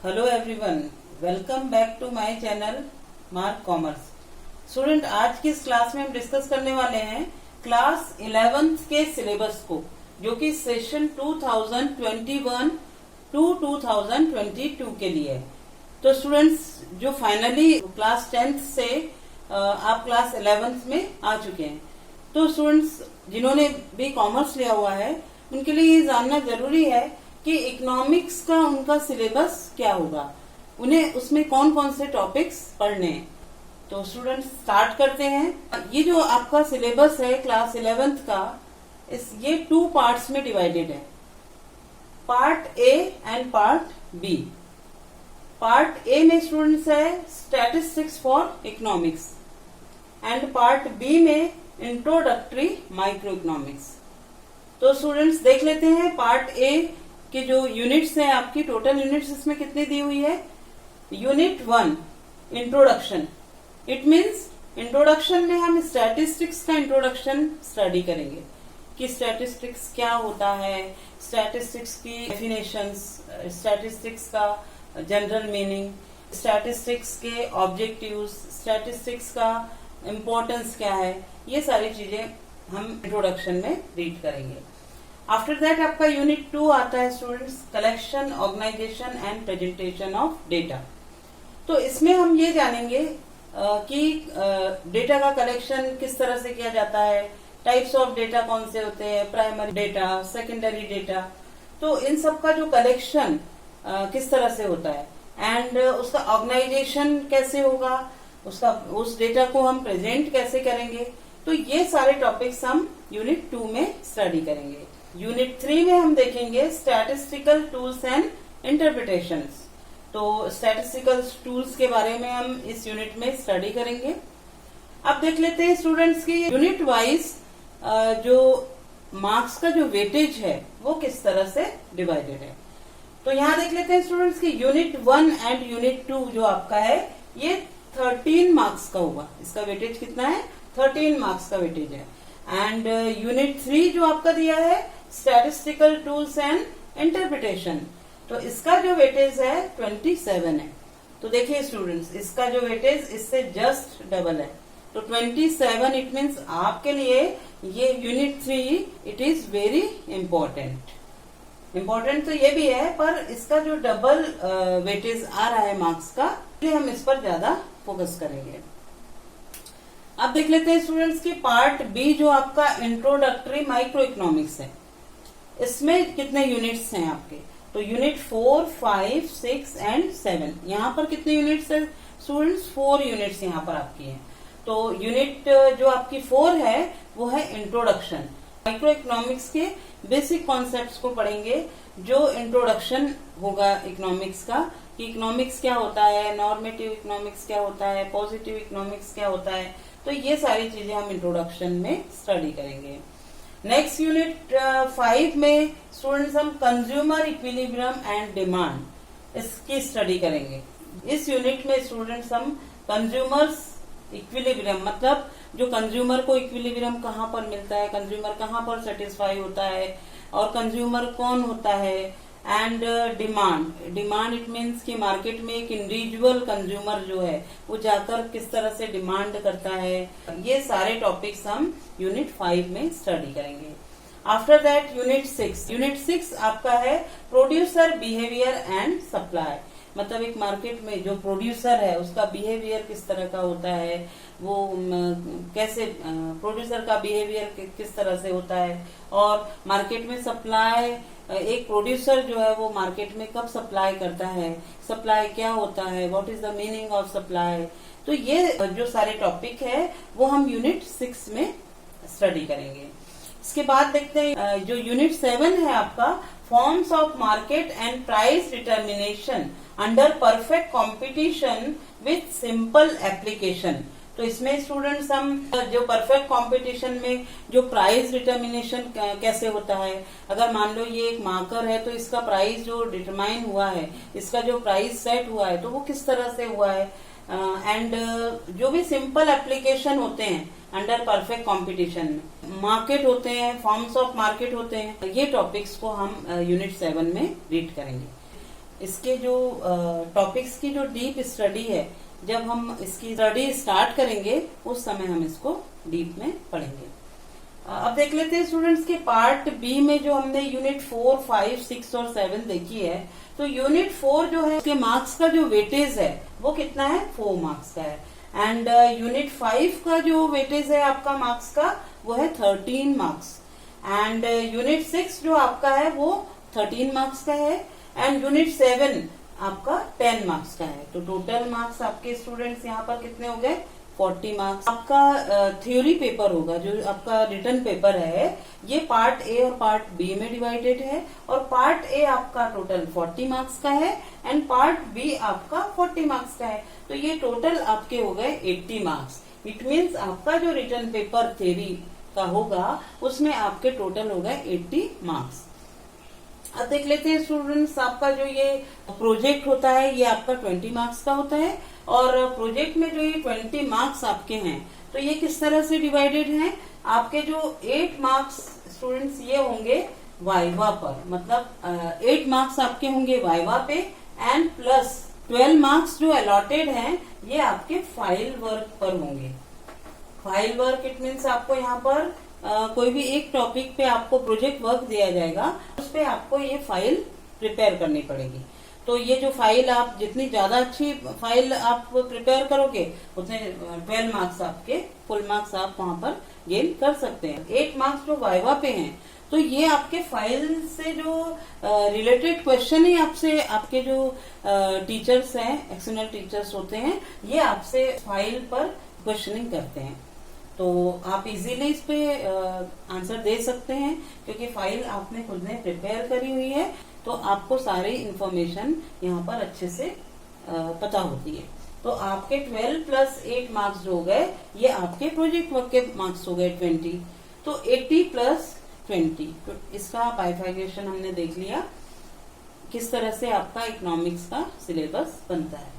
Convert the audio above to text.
Hello everyone, welcome back to my channel Mark Commerce. Student, आज की इस class में हम डिस्कस करने वाले हैं क्लास 11th के सिलेबस को, जो कि सेशन 2021 टू 2022 के लिए है। तो स्टूडेंट्स, जो फाइनली क्लास 10th से आप क्लास 11th में आ चुके हैं, तो स्टूडेंट्स जिन्होंने भी कॉमर्स लिया हुआ है उनके लिए ये जानना जरूरी है कि इकोनॉमिक्स का उनका सिलेबस क्या होगा, उन्हें उसमें कौन कौन से टॉपिक्स पढ़ने हैं। तो स्टूडेंट्स स्टार्ट करते हैं। ये जो आपका सिलेबस है क्लास 11th का, ये 2 पार्ट्स में डिवाइडेड है, part A and part B. Part A में स्टूडेंट्स है statistics for economics and part B में इंट्रोडक्टरी माइक्रो इकोनॉमिक्स। तो स्टूडेंट्स देख लेते हैं पार्ट ए कि जो यूनिट्स हैं, आपकी टोटल यूनिट्स इसमें कितनी दी हुई है। Unit 1 introduction. It means introduction में हम स्टैटिस्टिक्स का इंट्रोडक्शन स्टडी करेंगे कि स्टैटिस्टिक्स क्या होता है, स्टैटिस्टिक्स की डेफिनेशंस, स्टैटिस्टिक्स का जनरल मीनिंग, स्टैटिस्टिक्स के ऑब्जेक्टिव्स, स्टैटिस्टिक्स का इम्पोर्टेंस क्या है, ये सारी चीजें हम इंट्रोडक्शन में रीड करेंगे। आफ्टर दैट आपका यूनिट 2 आता है students, collection, organisation and presentation of data. तो इसमें हम ये जानेंगे कि डेटा का कलेक्शन किस तरह से किया जाता है, टाइप्स ऑफ डेटा कौन से होते हैं, प्राइमरी डेटा, सेकेंडरी डेटा। तो इन सब का जो कलेक्शन किस तरह से होता है एंड उसका ऑर्गेनाइजेशन कैसे होगा, उस डेटा को हम प्रेजेंट कैसे करेंगे। तो ये सारे टॉपिक्स हम यूनिट 2 में स्टडी करेंगे। यूनिट 3 में हम देखेंगे स्टैटिस्टिकल टूल्स एंड इंटरप्रिटेशंस। तो स्टैटिस्टिकल टूल्स के बारे में हम इस यूनिट में स्टडी करेंगे। अब देख लेते हैं स्टूडेंट्स की यूनिट वाइज जो मार्क्स का जो वेटेज है वो किस तरह से डिवाइडेड है। तो यहाँ देख लेते हैं स्टूडेंट्स की यूनिट 1 एंड यूनिट 2 जो आपका है ये 13 मार्क्स का होगा। इसका वेटेज कितना है, 13 मार्क्स का वेटेज है। एंड यूनिट 3 जो आपका दिया है स्टैटिस्टिकल टूल्स एंड इंटरप्रिटेशन, तो इसका जो वेटेज है 27 है। तो देखिए स्टूडेंट्स, इसका जो वेटेज इससे जस्ट डबल है, तो 27। इट मीन्स आपके लिए ये unit 3 it is very important. Important तो ये भी है, पर इसका जो डबल वेटेज आ रहा है मार्क्स का, इसलिए हम इस पर ज्यादा फोकस करेंगे। अब देख लेते हैं स्टूडेंट्स की पार्ट बी जो आपका इंट्रोडक्टरी माइक्रो इकोनॉमिक्स है। इसमें कितने यूनिट्स हैं आपके, तो यूनिट 4, 5, 6 एंड 7। यहाँ पर कितने यूनिट्स है स्टूडेंट्स, 4 यूनिट्स यहाँ पर आपकी हैं। तो यूनिट जो आपकी 4 है वो है इंट्रोडक्शन। माइक्रो इकोनॉमिक्स के बेसिक कॉन्सेप्ट्स को पढ़ेंगे, जो इंट्रोडक्शन होगा इकोनॉमिक्स का, कि इकोनॉमिक्स क्या होता है, नॉर्मेटिव इकोनॉमिक्स क्या होता है, पॉजिटिव इकोनॉमिक्स क्या होता है। तो ये सारी चीजें हम इंट्रोडक्शन में स्टडी करेंगे। नेक्स्ट यूनिट 5 में स्टूडेंट्स हम कंज्यूमर इक्विलिब्रियम एंड डिमांड, इसकी स्टडी करेंगे। इस यूनिट में स्टूडेंट्स हम कंज्यूमर्स इक्विलिब्रियम, मतलब जो कंज्यूमर को इक्विलिब्रियम कहाँ पर मिलता है, कंज्यूमर कहाँ पर सेटिस्फाई होता है और कंज्यूमर कौन होता है, एंड डिमांड इट मीन्स कि मार्केट में एक इंडिविजुअल कंज्यूमर जो है वो जाकर किस तरह से डिमांड करता है। ये सारे टॉपिक्स हम यूनिट 5 में स्टडी करेंगे। आफ्टर दैट यूनिट 6 आपका है प्रोड्यूसर बिहेवियर एंड सप्लाई। मतलब एक मार्केट में जो प्रोड्यूसर है उसका बिहेवियर किस तरह का होता है, वो कैसे प्रोड्यूसर का बिहेवियर किस तरह से होता है, और मार्केट में सप्लाई, एक प्रोड्यूसर जो है वो मार्केट में कब सप्लाई करता है, सप्लाई क्या होता है, what is the meaning of supply. तो ये जो सारे टॉपिक है वो हम यूनिट 6 में स्टडी करेंगे। इसके बाद देखते हैं जो यूनिट 7 है आपका, forms of market and price determination under perfect competition with simple application. तो इसमें स्टूडेंट्स हम जो परफेक्ट कंपटीशन में जो प्राइस डिटर्मिनेशन कैसे होता है, अगर मान लो ये एक मार्कर है तो इसका प्राइस जो डिटरमाइन हुआ है, इसका जो प्राइस सेट हुआ है तो वो किस तरह से हुआ है, एंड जो भी सिंपल एप्लीकेशन होते हैं अंडर परफेक्ट कंपटीशन में, मार्केट होते हैं, फॉर्म्स ऑफ मार्केट होते हैं, ये टॉपिक्स को हम यूनिट 7 में रीड करेंगे। इसके जो टॉपिक्स की जो डीप स्टडी है, जब हम इसकी स्टडी स्टार्ट करेंगे उस समय हम इसको डीप में पढ़ेंगे। अब देख लेते हैं स्टूडेंट्स के पार्ट बी में जो हमने यूनिट 4, 5, 6 और 7 देखी है। तो यूनिट 4 जो है उसके मार्क्स का जो वेटेज है वो कितना है, 4 मार्क्स का है। एंड यूनिट 5 का जो वेटेज है आपका मार्क्स का वो है 13 मार्क्स। एंड यूनिट 6 जो आपका है वो 13 मार्क्स का है। एंड यूनिट 7 आपका 10 मार्क्स का है। तो टोटल मार्क्स आपके स्टूडेंट्स यहाँ पर कितने हो गए, 40 मार्क्स। आपका थ्योरी पेपर होगा, जो आपका रिटन पेपर है, ये पार्ट ए और पार्ट बी में डिवाइडेड है। और पार्ट ए आपका टोटल 40 मार्क्स का है एंड पार्ट बी आपका 40 मार्क्स का है। तो ये टोटल आपके हो गए 80 मार्क्स। इट मीन्स आपका जो रिटन पेपर थ्योरी का होगा उसमें आपके टोटल हो गए 80 मार्क्स। अब देख लेते हैं स्टूडेंट्स, आपका जो ये प्रोजेक्ट होता है ये आपका 20 मार्क्स का होता है। और प्रोजेक्ट में जो ये 20 मार्क्स आपके हैं तो ये किस तरह से डिवाइडेड हैं, आपके जो 8 मार्क्स स्टूडेंट्स ये होंगे वाइवा पर, मतलब 8 मार्क्स आपके होंगे वाइवा पे एंड प्लस 12 मार्क्स जो अलॉटेड हैं ये आपके फाइल वर्क पर होंगे। फाइल वर्क इट मीन्स आपको यहाँ पर कोई भी एक टॉपिक पे आपको प्रोजेक्ट वर्क दिया जाएगा, उस पे आपको ये फाइल प्रिपेयर करनी पड़ेगी। तो ये जो फाइल आप जितनी ज्यादा अच्छी फाइल आप प्रिपेयर करोगे उतने 12 मार्क्स आपके फुल मार्क्स आप वहां पर गेन कर सकते हैं। 8 मार्क्स जो वाइवा पे हैं तो ये आपके फाइल से जो रिलेटेड क्वेश्चन ही आपसे आपके जो टीचर्स हैं, एक्सटर्नल टीचर्स होते हैं, ये आपसे फाइल पर क्वेश्चनिंग करते हैं। तो आप इजीली इस पे आंसर दे सकते हैं क्योंकि फाइल आपने खुद ने प्रिपेयर करी हुई है। तो आपको सारी इंफॉर्मेशन यहाँ पर अच्छे से पता होती है। तो आपके 12 प्लस 8 मार्क्स जो हो गए ये आपके प्रोजेक्ट वर्क के मार्क्स हो गए 20। तो 80 प्लस 20, तो इसका बाइफर्केशन हमने देख लिया किस तरह से आपका इकोनॉमिक्स का सिलेबस बनता है।